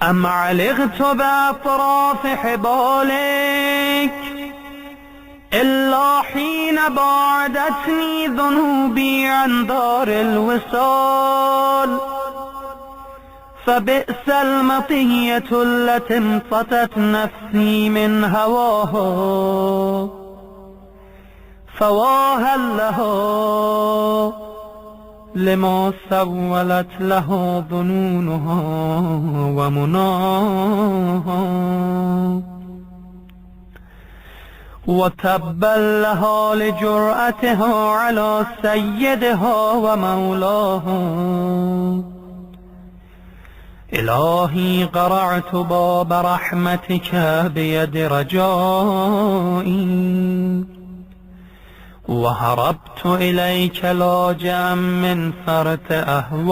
أم علقت بأطراف حبالك إلا حين بعدتني ذنوبي عن دار الوصال فبئس المطية التي انطتت نفسي من هواها فواها لها لما سولت له ظنونها ومناها وتبا لها لجرأتها على سيدها ومولاها. إلهي قرعت باب رحمتك بيد رجائي وهربت إليك لاجئا من فرط أهوائي